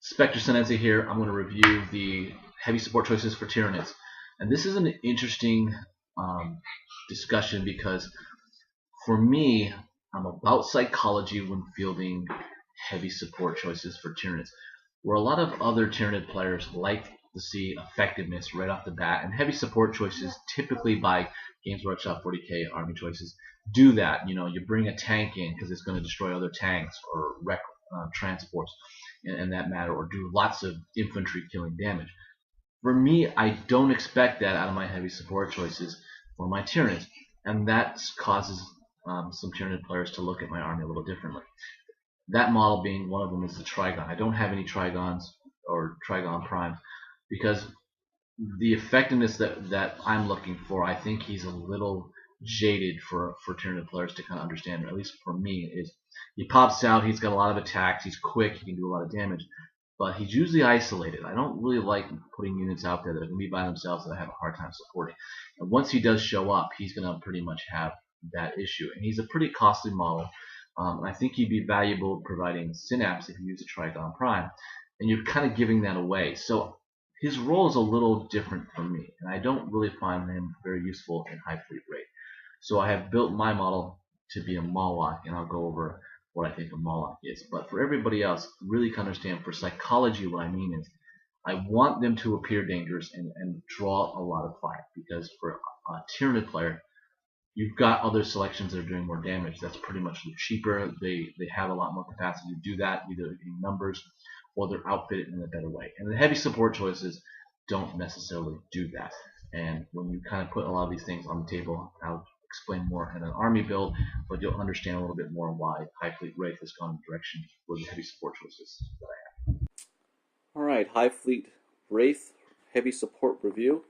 Spectre Senence here. I'm going to review the heavy support choices for Tyranids. And this is an interesting discussion because for me, I'm about psychology when fielding heavy support choices for Tyranids, where a lot of other Tyranid players like to see effectiveness right off the bat, and heavy support choices typically by Games Workshop 40k army choices do that. You know, you bring a tank in because it's going to destroy other tanks or wreck transports in that matter, or do lots of infantry killing damage. For me, I don't expect that out of my heavy support choices for my Tyranids, and that causes some Tyranid players to look at my army a little differently. That model being one of them is the Trigon. I don't have any Trigons or Trigon Primes because the effectiveness that I'm looking for, I think he's a little jaded for Tyranid players to kind of understand, or at least for me, is he pops out, he's got a lot of attacks, he's quick, he can do a lot of damage, but he's usually isolated. I don't really like putting units out there that are going to be by themselves that I have a hard time supporting. And once he does show up, he's going to pretty much have that issue. And he's a pretty costly model. I think he'd be valuable providing Synapse if you use a Trigon Prime, and you're kind of giving that away. So his role is a little different for me, and I don't really find him very useful in High Fleet Wraith. So I have built my model to be a Moloch, and I'll go over what I think a Moloch is. But for everybody else, really to understand for psychology, what I mean is I want them to appear dangerous and draw a lot of fire, because for a Tyranid player, you've got other selections that are doing more damage. That's pretty much cheaper. They have a lot more capacity to do that, either in numbers or they're outfitted in a better way. And the heavy support choices don't necessarily do that. And when you kind of put a lot of these things on the table, I'll explain more in an army build, but you'll understand a little bit more why High Fleet Wraith has gone in the direction for the heavy support choices that I have. Alright, High Fleet Wraith heavy support review.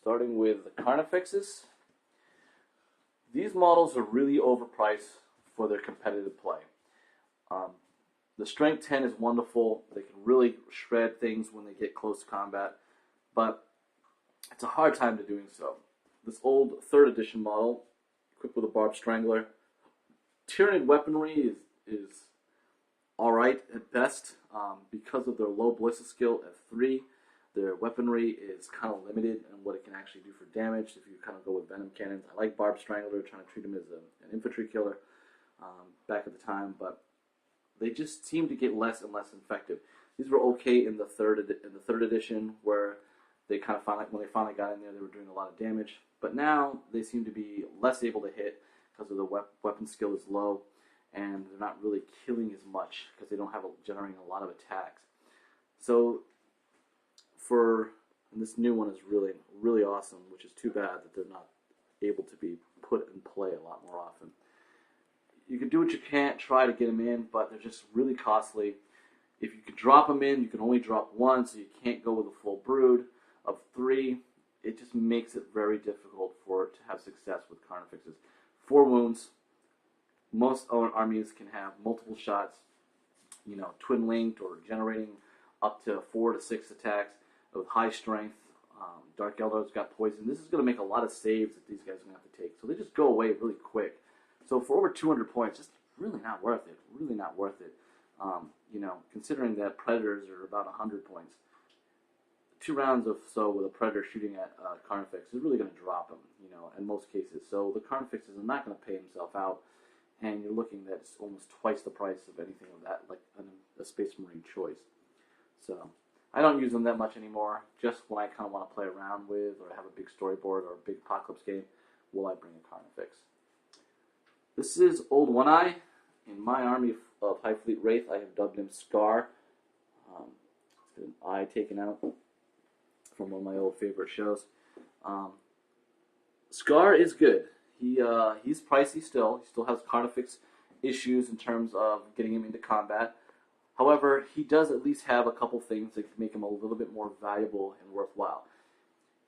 Starting with the Carnifexes. These models are really overpriced for their competitive play. The Strength 10 is wonderful. They can really shred things when they get close to combat, but it's a hard time to doing so. This old 3rd edition model, equipped with a Barbed Strangler. Tyranid weaponry is alright at best. Because of their low ballistic skill at 3, their weaponry is kind of limited in what it can actually do for damage if you kind of go with Venom Cannons. I like Barbed Strangler, trying to treat him as an infantry killer back at the time, but they just seem to get less and less effective. These were okay in the third edition, where they kind of when they finally got in there, they were doing a lot of damage. But now they seem to be less able to hit because of the weapon skill is low, and they're not really killing as much because they don't have generating a lot of attacks. So and this new one is really, really awesome, which is too bad that they're not able to be put in play a lot more often. You can do what you can, try to get them in, but they're just really costly. If you could drop them in, you can only drop one, so you can't go with a full brood of 3. It just makes it very difficult for it to have success with Carnifexes. 4 wounds. Most armies can have multiple shots, you know, twin linked or generating up to 4 to 6 attacks with high strength. Dark Eldor's got poison. This is going to make a lot of saves that these guys are going to have to take. So they just go away really quick. So for over 200 points, just really not worth it. Really not worth it. You know, considering that Predators are about 100 points. 2 rounds or so with a Predator shooting at Carnifex is really going to drop him, you know, in most cases. So the Carnifexes are not going to pay himself out, and you're looking at almost twice the price of anything of that, like a Space Marine choice. So I don't use them that much anymore. Just when I kind of want to play around with, or have a big storyboard or a big Apocalypse game, will I bring a Carnifex. This is Old One Eye. In my army of High Fleet Wraith, I have dubbed him Scar. It's an eye taken out from one of my old favorite shows. Scar is good. He's pricey still. He still has Carnifex issues in terms of getting him into combat. However, he does at least have a couple things that can make him a little bit more valuable and worthwhile.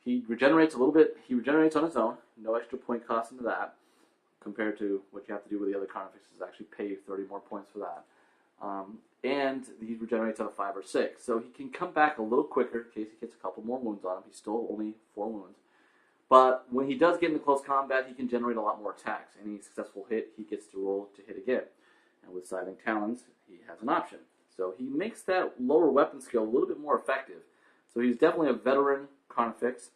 He regenerates a little bit. He regenerates on his own. No extra point cost into that, compared to what you have to do with the other Carnifexes, actually pay 30 more points for that. And he regenerates on a 5 or 6. So he can come back a little quicker in case he gets a couple more wounds on him. He's still only 4 wounds. But when he does get into close combat, he can generate a lot more attacks. Any successful hit, he gets to roll to hit again. And with Scything Talons, he has an option. So he makes that lower weapon skill a little bit more effective. So he's definitely a veteran Carnifex.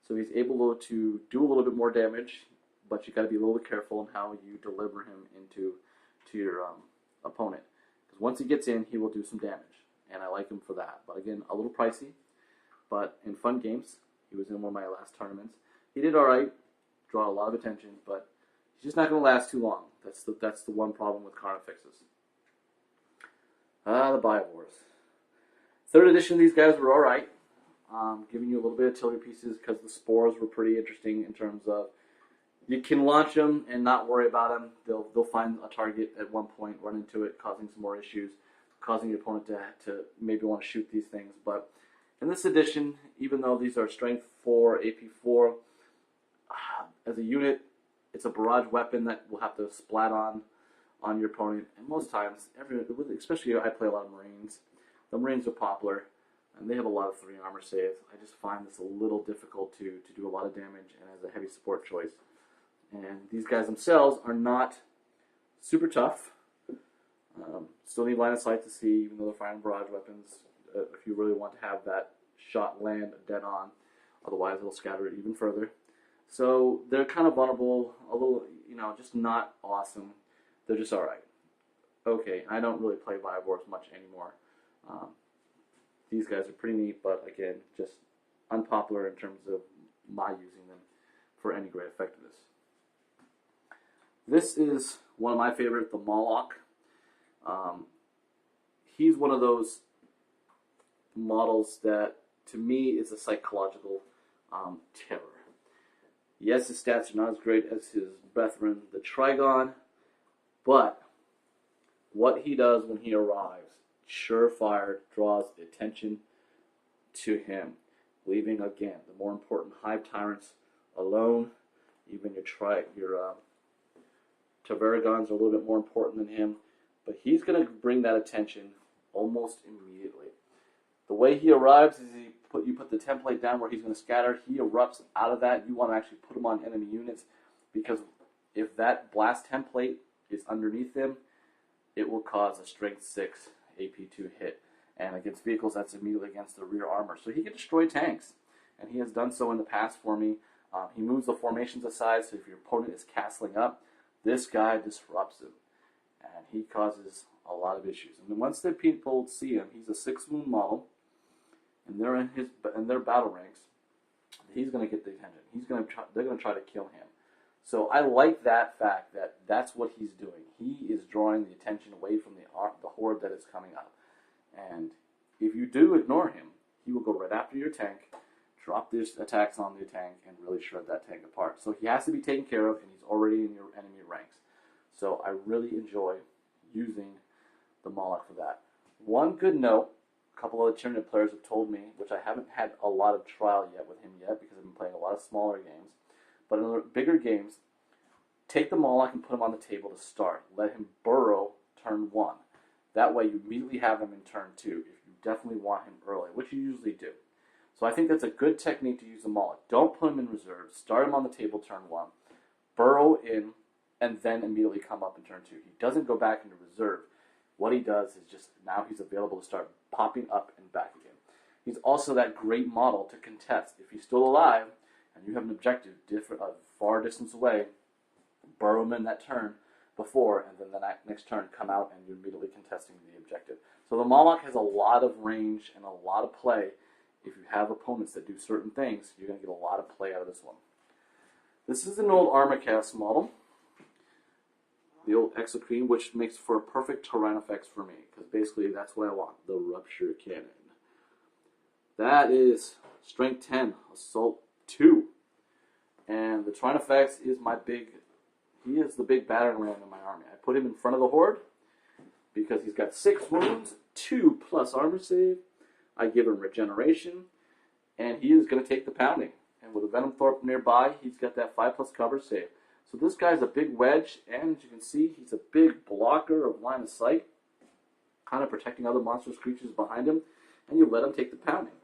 So he's able to do a little bit more damage, but you got to be a little bit careful in how you deliver him to your opponent. Because once he gets in, he will do some damage, and I like him for that. But again, a little pricey, but in fun games. He was in one of my last tournaments. He did all right, draw a lot of attention, but he's just not going to last too long. That's the one problem with Carnifexes. The Biovores. 3rd edition, these guys were all right. Giving you a little bit of artillery pieces because the spores were pretty interesting in terms of you can launch them and not worry about them. They'll find a target at one point, run into it, causing some more issues, causing your opponent to maybe want to shoot these things. But in this edition, even though these are strength 4, AP 4, as a unit, it's a barrage weapon that will have to splat on your opponent. And most times, especially I play a lot of Marines. The Marines are popular, and they have a lot of 3 armor saves. I just find this a little difficult to do a lot of damage, and as a heavy support choice. And these guys themselves are not super tough. Still need line of sight to see, even though they're firing barrage weapons, if you really want to have that shot land dead on. Otherwise, it'll scatter it even further. So they're kind of vulnerable, a little, just not awesome. They're just all right. Okay, I don't really play Biovores much anymore. These guys are pretty neat, but again, just unpopular in terms of my using them for any great effectiveness. This is one of my favorites, the Moloch. He's one of those models that, to me, is a psychological terror. Yes, his stats are not as great as his brethren, the Trigon, but what he does when he arrives, surefire, draws attention to him, leaving, again, the more important Hive Tyrants alone. Even your Tavaragons are a little bit more important than him, but he's going to bring that attention almost immediately. The way he arrives is you put the template down where he's going to scatter. He erupts out of that. You want to actually put him on enemy units, because if that blast template is underneath him, it will cause a strength 6 AP2 hit. And against vehicles, that's immediately against the rear armor. So he can destroy tanks, and he has done so in the past for me. He moves the formations aside, so if your opponent is castling up, this guy disrupts him, and he causes a lot of issues. And then once the people see him, he's a 6-wound model, and they're in their battle ranks. He's going to get the attention. They're going to try to kill him. So I like that fact that that's what he's doing. He is drawing the attention away from the horde that is coming up. And if you do ignore him, he will go right after your tank, drop these attacks on the tank, and really shred that tank apart. So he has to be taken care of, and he's already in your enemy ranks. So I really enjoy using the Moloch for that. One good note, a couple other Tyranid players have told me, which I haven't had a lot of trial yet with him yet, because I've been playing a lot of smaller games, but in the bigger games, take the Moloch and put him on the table to start. Let him burrow turn 1. That way you immediately have him in turn 2, if you definitely want him early, which you usually do. So I think that's a good technique to use the Moloch. Don't put him in reserve. Start him on the table turn 1. Burrow in, and then immediately come up in turn 2. He doesn't go back into reserve. What he does is just, now he's available to start popping up and back again. He's also that great model to contest. If he's still alive, and you have an objective far distance away, burrow him in that turn before, and then the next turn come out and you're immediately contesting the objective. So the Moloch has a lot of range and a lot of play. If you have opponents that do certain things, you're going to get a lot of play out of this one. This is an old Armorcast model, the old Exocrine, which makes for a perfect terrain effects for me, because basically that's what I want, the Rupture Cannon. That is Strength 10, Assault 2. And the terrain effects is he is the big battering ram in my army. I put him in front of the horde because he's got 6 wounds, 2 plus armor save. I give him regeneration, and he is going to take the pounding. And with a Venom Thorpe nearby, he's got that 5 plus cover save. So this guy's a big wedge, and as you can see, he's a big blocker of line of sight, kind of protecting other monstrous creatures behind him, and you let him take the pounding.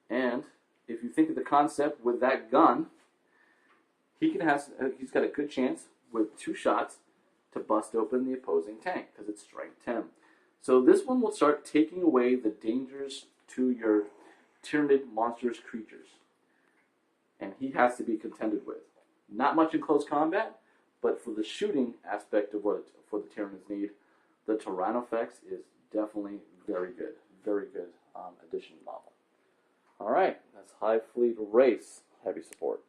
And if you think of the concept with that gun, he's got a good chance with 2 shots to bust open the opposing tank, because it's strength 10. So this one will start taking away the dangers to your Tyranid monstrous creatures. And he has to be contended with. Not much in close combat, but for the shooting aspect of what for the Tyranids need, the Tyrannofex is definitely very good. Very good addition model. Alright, that's Hive Fleet Wraith Heavy Support.